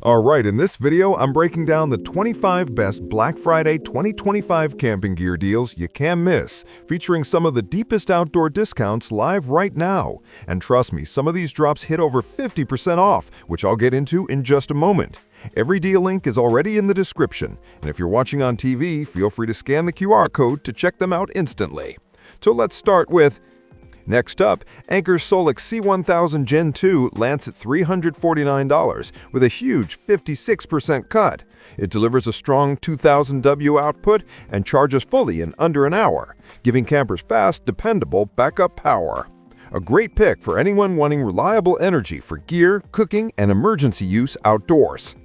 Alright, in this video, I'm breaking down the 25 best Black Friday 2025 camping gear deals you can't miss, featuring some of the deepest outdoor discounts live right now. And trust me, some of these drops hit over 50% off, which I'll get into in just a moment. Every deal link is already in the description, and if you're watching on TV, feel free to scan the QR code to check them out instantly. So let's start with next up, Anker's Solix C1000 Gen 2 lands at $349 with a huge 56% cut. It delivers a strong 2000 W output and charges fully in under an hour, giving campers fast, dependable backup power. A great pick for anyone wanting reliable energy for gear, cooking, and emergency use outdoors.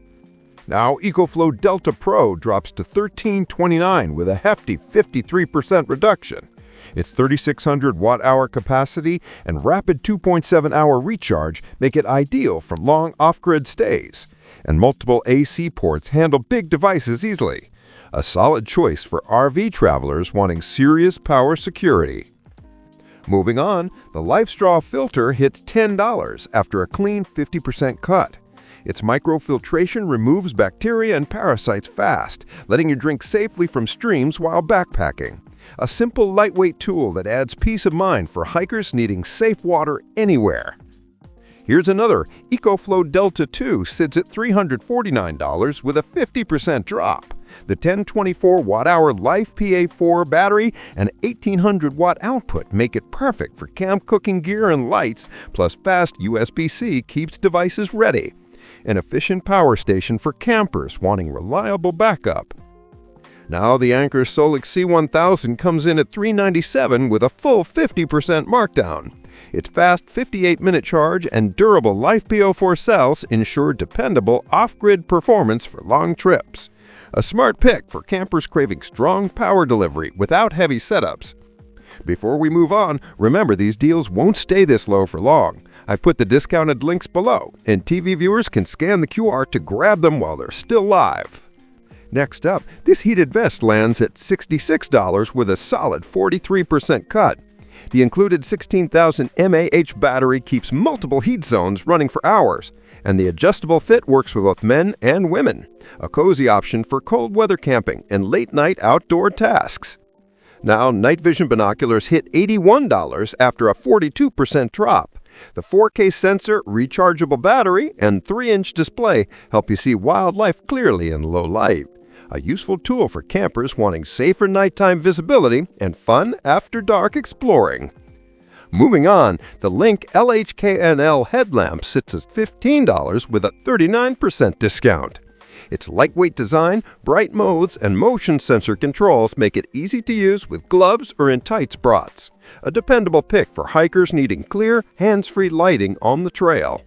Now, EcoFlow Delta Pro drops to $1329 with a hefty 53% reduction. Its 3,600 watt-hour capacity and rapid 2.7-hour recharge make it ideal for long off-grid stays, and multiple AC ports handle big devices easily. A solid choice for RV travelers wanting serious power security. Moving on, the LifeStraw filter hits $10 after a clean 50% cut. Its microfiltration removes bacteria and parasites fast, letting you drink safely from streams while backpacking. A simple, lightweight tool that adds peace of mind for hikers needing safe water anywhere. Here's another. EcoFlow Delta 2 sits at $349 with a 50% drop. The 1024 watt-hour Life PA4 battery and 1800 watt output make it perfect for camp cooking gear and lights, plus fast USB-C keeps devices ready. An efficient power station for campers wanting reliable backup. Now the Anker Solix C1000 comes in at $397 with a full 50% markdown. Its fast 58-minute charge and durable Life PO4 cells ensure dependable off-grid performance for long trips. A smart pick for campers craving strong power delivery without heavy setups. Before we move on, remember these deals won't stay this low for long. I put the discounted links below, and TV viewers can scan the QR to grab them while they're still live. Next up, this heated vest lands at $66 with a solid 43% cut. The included 16,000 mAh battery keeps multiple heat zones running for hours, and the adjustable fit works for both men and women. A cozy option for cold weather camping and late-night outdoor tasks. Now, night vision binoculars hit $81 after a 42% drop. The 4K sensor, rechargeable battery, and 3-inch display help you see wildlife clearly in low light. A useful tool for campers wanting safer nighttime visibility and fun after-dark exploring. Moving on, the Link LHKNL headlamp sits at $15 with a 39% discount. Its lightweight design, bright modes, and motion sensor controls make it easy to use with gloves or in tight spots. A dependable pick for hikers needing clear, hands-free lighting on the trail.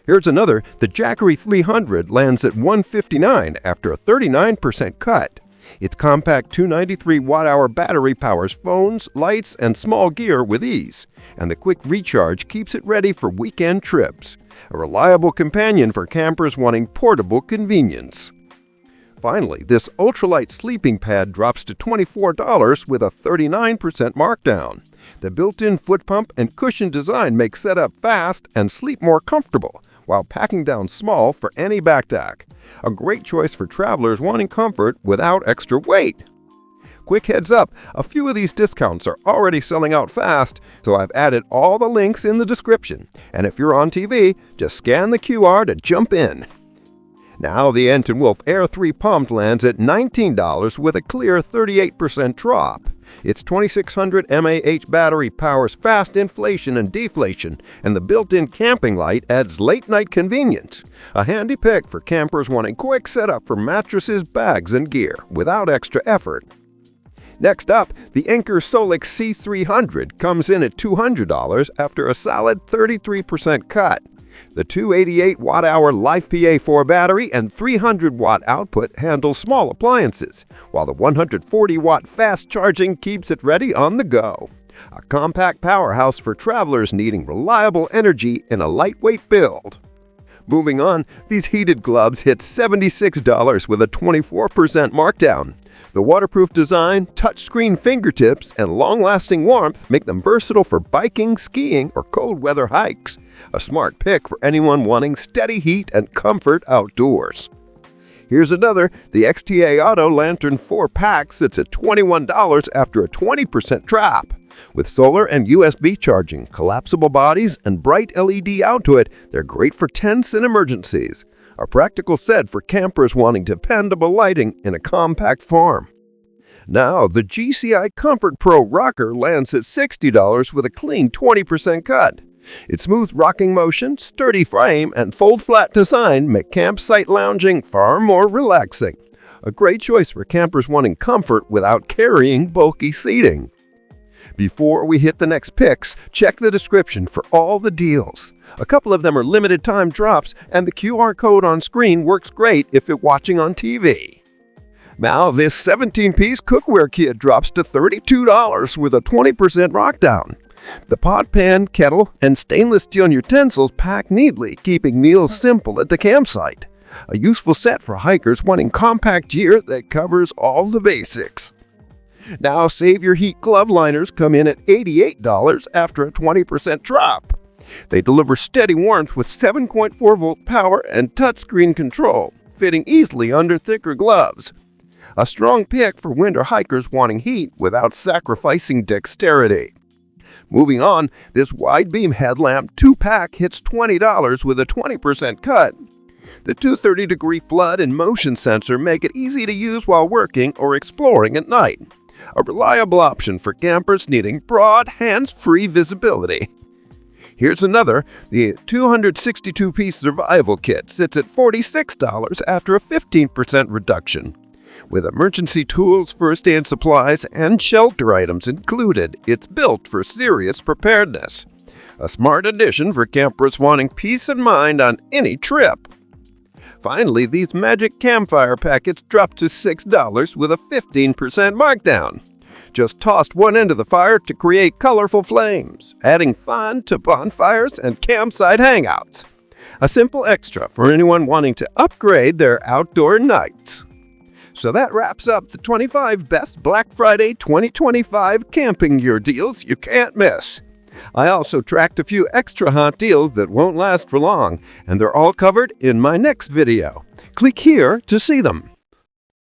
Here's another. The Jackery 300 lands at $159 after a 39% cut. Its compact 293 watt-hour battery powers phones, lights, and small gear with ease, and the quick recharge keeps it ready for weekend trips. A reliable companion for campers wanting portable convenience. Finally, this ultralight sleeping pad drops to $24 with a 39% markdown. The built-in foot pump and cushion design make setup fast and sleep more comfortable, while packing down small for any backpack. A great choice for travelers wanting comfort without extra weight. Quick heads up, a few of these discounts are already selling out fast, so I've added all the links in the description. And if you're on TV, just scan the QR to jump in. Now the Entenwolf Air 3 Pumped lands at $19 with a clear 38% drop. Its 2600 mAh battery powers fast inflation and deflation, and the built-in camping light adds late-night convenience. A handy pick for campers wanting quick setup for mattresses, bags, and gear without extra effort. Next up, the Anker Solix C300 comes in at $200 after a solid 33% cut. The 288 watt-hour Life PA4 battery and 300 watt output handles small appliances, while the 140 watt fast charging keeps it ready on the go. A compact powerhouse for travelers needing reliable energy in a lightweight build. Moving on, these heated gloves hit $76 with a 24% markdown. The waterproof design, touchscreen fingertips, and long-lasting warmth make them versatile for biking, skiing, or cold weather hikes. A smart pick for anyone wanting steady heat and comfort outdoors. Here's another. The XTA Auto Lantern 4-pack sits at $21 after a 20% drop. With solar and USB charging, collapsible bodies, and bright LED output, they're great for tents and emergencies. A practical set for campers wanting dependable lighting in a compact farm. Now, the GCI Comfort Pro Rocker lands at $60 with a clean 20% cut. Its smooth rocking motion, sturdy frame, and fold-flat design make campsite lounging far more relaxing. A great choice for campers wanting comfort without carrying bulky seating. Before we hit the next picks, check the description for all the deals. A couple of them are limited time drops, and the QR code on screen works great if you're watching on TV. Now, this 17-piece cookware kit drops to $32 with a 20% rockdown. The pot, pan, kettle, and stainless steel utensils pack neatly, keeping meals simple at the campsite. A useful set for hikers wanting compact gear that covers all the basics. Now, Save Your Heat glove liners come in at $88 after a 20% drop. They deliver steady warmth with 7.4-volt power and touchscreen control, fitting easily under thicker gloves. A strong pick for winter hikers wanting heat without sacrificing dexterity. Moving on, this wide beam headlamp 2-pack hits $20 with a 20% cut. The 230-degree flood and motion sensor make it easy to use while working or exploring at night. A reliable option for campers needing broad, hands-free visibility. Here's another. The 262-piece survival kit sits at $46 after a 15% reduction. With emergency tools, first aid supplies, and shelter items included, it's built for serious preparedness. A smart addition for campers wanting peace of mind on any trip. Finally, these magic campfire packets drop to $6 with a 15% markdown. Just toss one end of the fire to create colorful flames, adding fun to bonfires and campsite hangouts. A simple extra for anyone wanting to upgrade their outdoor nights. So that wraps up the 25 best Black Friday 2025 camping gear deals you can't miss. I also tracked a few extra hot deals that won't last for long, and they're all covered in my next video. Click here to see them.